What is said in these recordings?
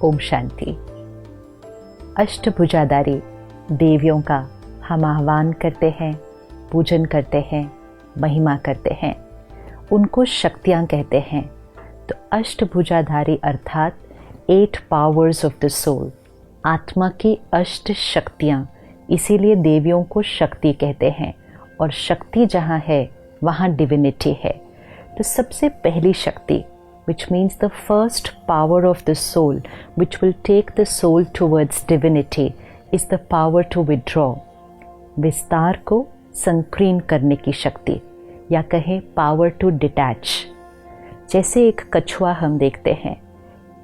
ओम शांति। अष्टभुजाधारी देवियों का हम आह्वान करते हैं, पूजन करते हैं, महिमा करते हैं, उनको शक्तियाँ कहते हैं। तो अष्टभुजाधारी अर्थात 8 पावर्स ऑफ द सोल, आत्मा की 8 शक्तियाँ, इसीलिए देवियों को शक्ति कहते हैं। और शक्ति जहाँ है वहाँ डिविनिटी है। तो सबसे पहली शक्ति, which means the first power of the soul, which will take the soul towards divinity, is the power to withdraw, विस्तार को संकीर्ण करने की शक्ति, या कहें power to detach। जैसे एक कछुआ हम देखते हैं,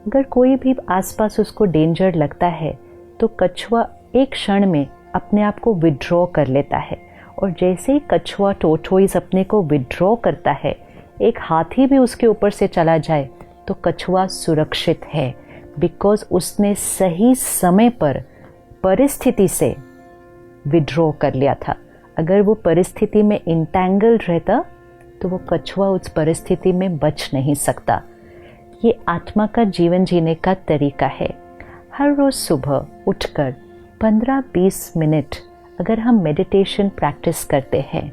अगर कोई भी आसपास उसको डेंजर लगता है तो कछुआ एक क्षण में अपने आप को विड्रॉ कर लेता है। और जैसे ही कछुआ टोर्टोइज अपने को विड्रॉ करता है, एक हाथी भी उसके ऊपर से चला जाए तो कछुआ सुरक्षित है, बिकॉज उसने सही समय पर परिस्थिति से विड्रॉ कर लिया था। अगर वो परिस्थिति में इंटैंगल्ड रहता तो वो कछुआ उस परिस्थिति में बच नहीं सकता। ये आत्मा का जीवन जीने का तरीका है। हर रोज़ सुबह उठकर 15-20 मिनट अगर हम मेडिटेशन प्रैक्टिस करते हैं,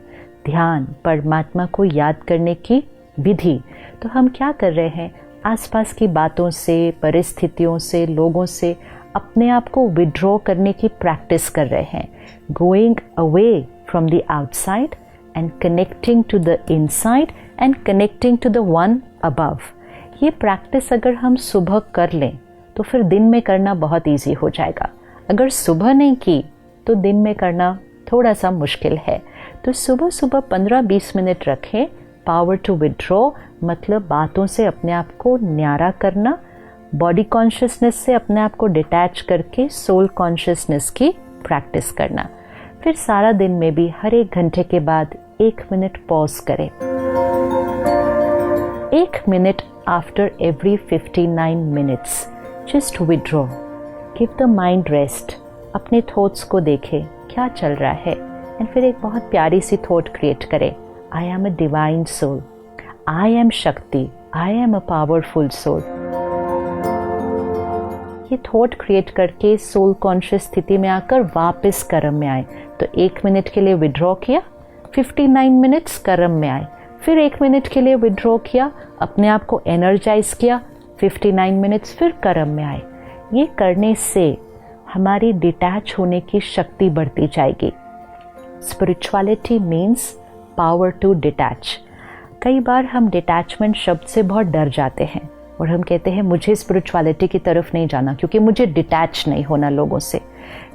ध्यान, परमात्मा को याद करने की विधि, तो हम क्या कर रहे हैं? आसपास की बातों से, परिस्थितियों से, लोगों से अपने आप को विड्रॉ करने की प्रैक्टिस कर रहे हैं। Going away from the outside and connecting to the inside and connecting to the one above. ये प्रैक्टिस अगर हम सुबह कर लें तो फिर दिन में करना बहुत ईजी हो जाएगा। अगर सुबह नहीं की तो दिन में करना थोड़ा सा मुश्किल है। तो सुबह सुबह 15-20 मिनट रखें। पावर टू विड्रॉ मतलब बातों से अपने आप को न्यारा करना, बॉडी कॉन्शियसनेस से अपने आप को डिटैच करके सोल कॉन्शियसनेस की प्रैक्टिस करना। फिर सारा दिन में भी हर 1 घंटे के बाद 1 मिनट पॉज करें। 1 minute after every 59 minutes just withdraw, give the mind rest. अपने थॉट्स को देखें क्या चल रहा है, एंड फिर एक बहुत प्यारी सी थॉट क्रिएट करें, I am a divine soul, I am shakti, I am a powerful soul. ये थॉट क्रिएट करके सोल कॉन्शियस स्थिति में आकर वापस कर्म में आए। तो 1 मिनट के लिए विड्रॉ किया, 59 मिनट्स कर्म में आए, फिर 1 मिनट के लिए विड्रॉ किया, अपने आप को एनर्जाइज किया, 59 मिनट्स फिर कर्म में आए। ये करने से हमारी डिटैच होने की शक्ति बढ़ती जाएगी। Spirituality means power to detach. कई बार हम डिटैचमेंट शब्द से बहुत डर जाते हैं और हम कहते हैं मुझे स्पिरिचुअलिटी की तरफ नहीं जाना क्योंकि मुझे डिटैच नहीं होना लोगों से।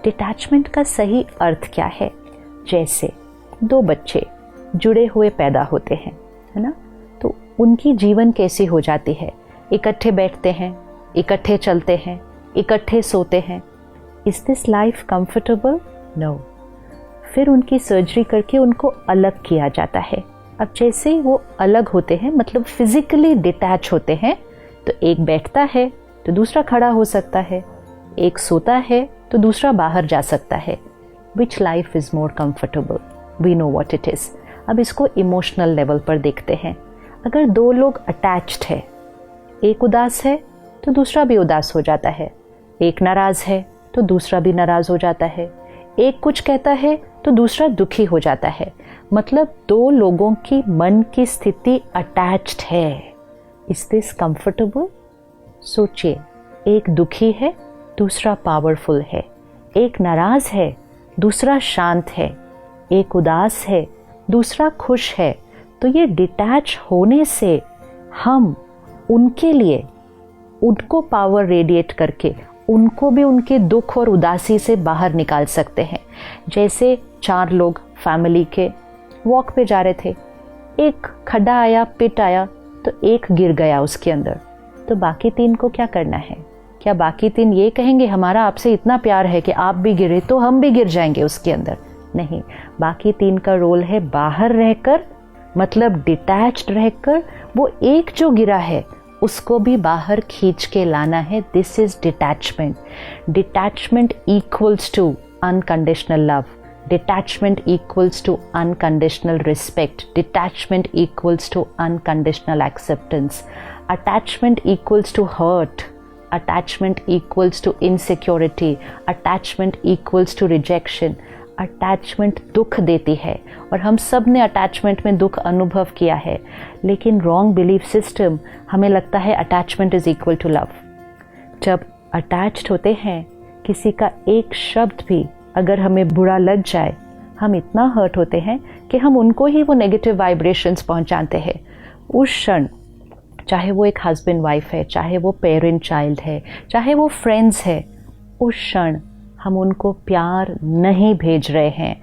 डिटैचमेंट का सही अर्थ क्या है? जैसे 2 बच्चे जुड़े हुए पैदा होते हैं, है ना? तो उनकी जीवन कैसी हो जाती है? इकट्ठे बैठते हैं, इकट्ठे चलते हैं, इकट्ठे सोते हैं। Is this life comfortable? No. फिर उनकी सर्जरी करके उनको अलग किया जाता है। अब जैसे ही वो अलग होते हैं, मतलब फिजिकली डिटैच होते हैं, तो एक बैठता है तो दूसरा खड़ा हो सकता है, एक सोता है तो दूसरा बाहर जा सकता है। Which life is more comfortable? We know what it is. अब इसको इमोशनल लेवल पर देखते हैं। अगर 2 लोग अटैच्ड है, एक उदास है तो दूसरा भी उदास हो जाता है, एक नाराज है तो दूसरा भी नाराज हो जाता है, एक कुछ कहता है तो दूसरा दुखी हो जाता है। मतलब 2 लोगों की मन की स्थिति अटैच्ड है। Is this comfortable? सोचिए, एक दुखी है, दूसरा पावरफुल है, एक नाराज है, दूसरा शांत है, एक उदास है, दूसरा खुश है। तो ये डिटैच होने से हम उनके लिए, उनको पावर रेडिएट करके उनको भी उनके दुख और उदासी से बाहर निकाल सकते हैं। जैसे 4 लोग फैमिली के वॉक पे जा रहे थे, एक खड्डा आया, पिट आया, तो एक गिर गया उसके अंदर, तो बाकी 3 को क्या करना है? क्या बाकी 3 ये कहेंगे हमारा आपसे इतना प्यार है कि आप भी गिरे तो हम भी गिर जाएंगे उसके अंदर? नहीं, बाकी 3 का रोल है बाहर रहकर, मतलब डिटैच्ड रहकर, वो एक जो गिरा है उसको भी बाहर खींच के लाना है। This is detachment. Detachment equals to unconditional love, detachment equals to unconditional respect, detachment equals to unconditional acceptance, attachment equals to hurt, attachment equals to insecurity, attachment equals to rejection. Attachment दुख देती है और हम सब ने attachment में दुख अनुभव किया है, लेकिन रॉन्ग बिलीफ सिस्टम हमें लगता है attachment is equal to love. जब अटैच्ड होते हैं, किसी का एक शब्द भी अगर हमें बुरा लग जाए, हम इतना हर्ट होते हैं कि हम उनको ही वो नेगेटिव वाइब्रेशंस पहुंचाते हैं। उस क्षण, चाहे वो एक हस्बैंड वाइफ है, चाहे वो पेरेंट चाइल्ड है, चाहे वो फ्रेंड्स है, उस क्षण हम उनको प्यार नहीं भेज रहे हैं,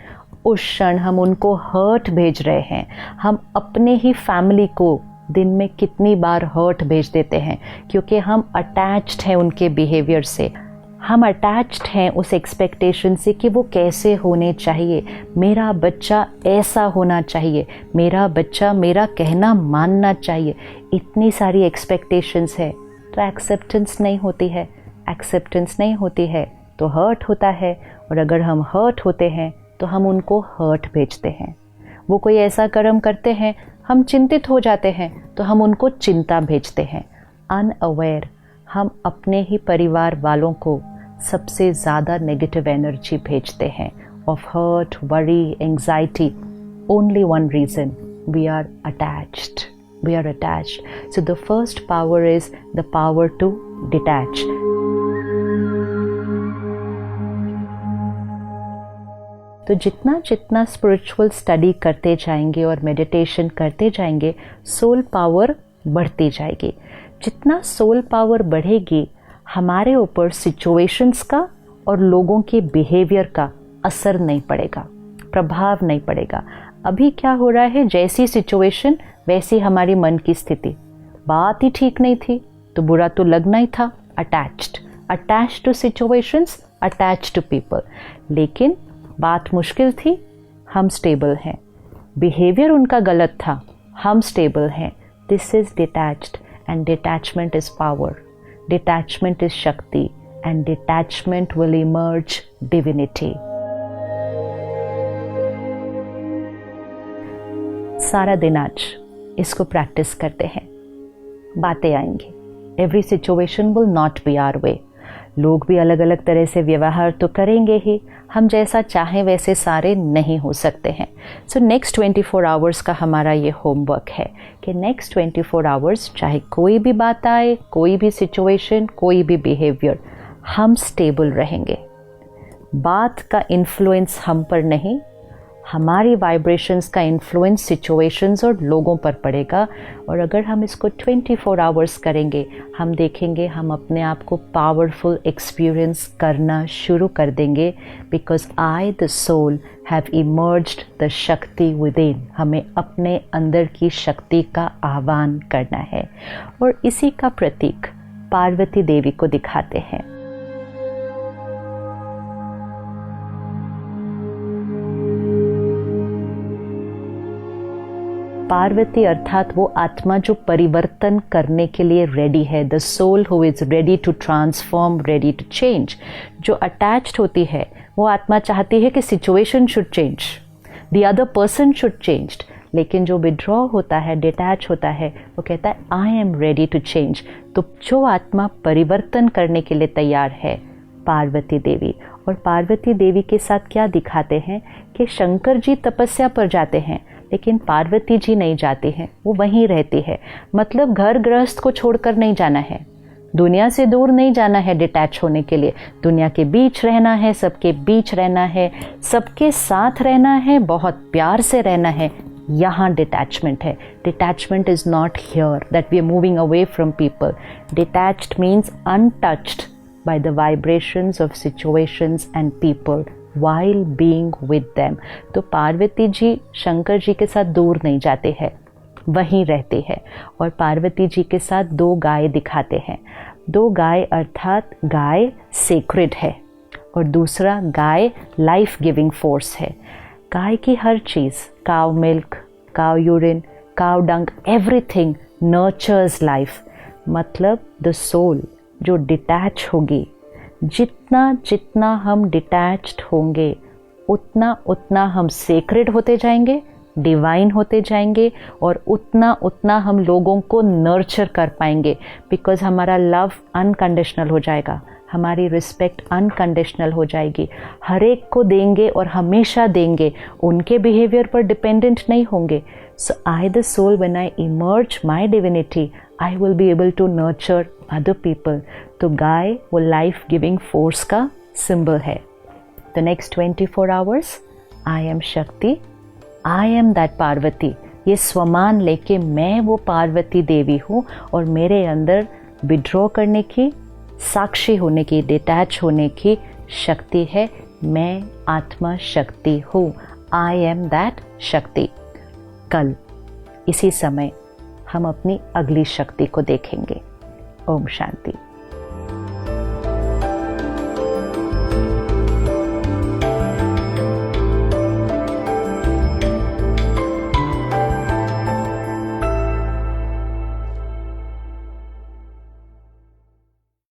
उस क्षण हम उनको हर्ट भेज रहे हैं। हम अपने ही फैमिली को दिन में कितनी बार हर्ट भेज देते हैं, क्योंकि हम अटैच्ड हैं उनके बिहेवियर से। हम अटैच्ड हैं उस एक्सपेक्टेशन से कि वो कैसे होने चाहिए, मेरा बच्चा ऐसा होना चाहिए, मेरा बच्चा मेरा कहना मानना चाहिए। इतनी सारी एक्सपेक्टेशंस है, तो एक्सेप्टेंस नहीं होती है। एक्सेप्टेंस नहीं होती है तो हर्ट होता है, और अगर हम हर्ट होते हैं तो हम उनको हर्ट भेजते हैं। वो कोई ऐसा कर्म करते हैं, हम चिंतित हो जाते हैं तो हम उनको चिंता भेजते हैं। अनअवेयर हम अपने ही परिवार वालों को सबसे ज़्यादा नेगेटिव एनर्जी भेजते हैं of hurt, worry, anxiety. Only one reason, we are attached. We are attached. So the first power is the power to detach. तो जितना जितना स्पिरिचुअल स्टडी करते जाएंगे और मेडिटेशन करते जाएंगे, सोल पावर बढ़ती जाएगी। जितना सोल पावर बढ़ेगी, हमारे ऊपर सिचुएशंस का और लोगों के बिहेवियर का असर नहीं पड़ेगा, प्रभाव नहीं पड़ेगा। अभी क्या हो रहा है, जैसी सिचुएशन वैसी हमारी मन की स्थिति। बात ही ठीक नहीं थी तो बुरा तो लगना ही था। Attached to situations, attached to people. लेकिन बात मुश्किल थी, हम स्टेबल हैं। बिहेवियर उनका गलत था, हम स्टेबल हैं। This is detached, and detachment is power. Detachment is shakti, and detachment will emerge divinity. सारा दिन आज इसको प्रैक्टिस करते हैं। बातें आएंगी, every situation will not be our way. लोग भी अलग अलग तरह से व्यवहार तो करेंगे ही, हम जैसा चाहें वैसे सारे नहीं हो सकते हैं। सो नेक्स्ट 24 आवर्स का हमारा ये होमवर्क है कि नेक्स्ट 24 आवर्स चाहे कोई भी बात आए, कोई भी सिचुएशन, कोई भी बिहेवियर, हम स्टेबल रहेंगे। बात का इन्फ्लुएंस हम पर नहीं, हमारी वाइब्रेशंस का इन्फ्लुएंस सिचुएशंस और लोगों पर पड़ेगा। और अगर हम इसको 24 आवर्स करेंगे, हम देखेंगे हम अपने आप को पावरफुल एक्सपीरियंस करना शुरू कर देंगे। Because I the soul have emerged the shakti within. हमें अपने अंदर की शक्ति का आह्वान करना है, और इसी का प्रतीक पार्वती देवी को दिखाते हैं। पार्वती अर्थात वो आत्मा जो परिवर्तन करने के लिए रेडी है, the soul who is ready to transform, ready to change. जो अटैच्ड होती है वो आत्मा चाहती है कि situation should change, the other person should change. लेकिन जो विड्रॉ होता है, डिटैच होता है, वो कहता है I am ready to change. तो जो आत्मा परिवर्तन करने के लिए तैयार है, पार्वती देवी। और पार्वती देवी के साथ क्या दिखाते हैं कि शंकर जी तपस्या पर जाते हैं, लेकिन पार्वती जी नहीं जाती हैं, वो वहीं रहती है। मतलब घर गृहस्थ को छोड़कर नहीं जाना है, दुनिया से दूर नहीं जाना है डिटैच होने के लिए। दुनिया के बीच रहना है, सबके बीच रहना है, सबके साथ रहना है, बहुत प्यार से रहना है। यहाँ डिटैचमेंट है। Detachment is not here that we are moving away from people. Detached means untouched by the vibrations of situations and people while being with them। तो पार्वती जी शंकर जी के साथ दूर नहीं जाते हैं, वहीं रहते हैं। और पार्वती जी के साथ 2 गाय दिखाते हैं। 2 गाय अर्थात गाय सेक्रेड है, और दूसरा गाय लाइफ गिविंग फोर्स है। गाय की हर चीज़, काव मिल्क, काव यूरिन, काव डंग, एवरीथिंग नर्चर्स लाइफ। मतलब द सोल जो डिटैच होगी, जितना जितना हम डिटैच्ड होंगे, उतना उतना हम सेक्रेड होते जाएंगे, डिवाइन होते जाएंगे और उतना उतना हम लोगों को नर्चर कर पाएंगे, बिकॉज हमारा लव अनकंडीशनल हो जाएगा, हमारी रिस्पेक्ट अनकंडीशनल हो जाएगी, हर एक को देंगे और हमेशा देंगे, उनके बिहेवियर पर डिपेंडेंट नहीं होंगे. So I the soul, when I emerge my divinity, I will be able to nurture other people. तो गाय वो लाइफ गिविंग फोर्स का सिंबल है. The next 24 hours I am shakti, I M that Parvati. ये स्वमान लेके मैं वो पार्वती देवी हूँ और मेरे अंदर विड्रॉ करने की, साक्षी होने की, डिटैच होने की शक्ति है. मैं आत्मा शक्ति हूँ. आई एम दैट शक्ति. कल इसी समय हम अपनी अगली शक्ति को देखेंगे. ओम शांति.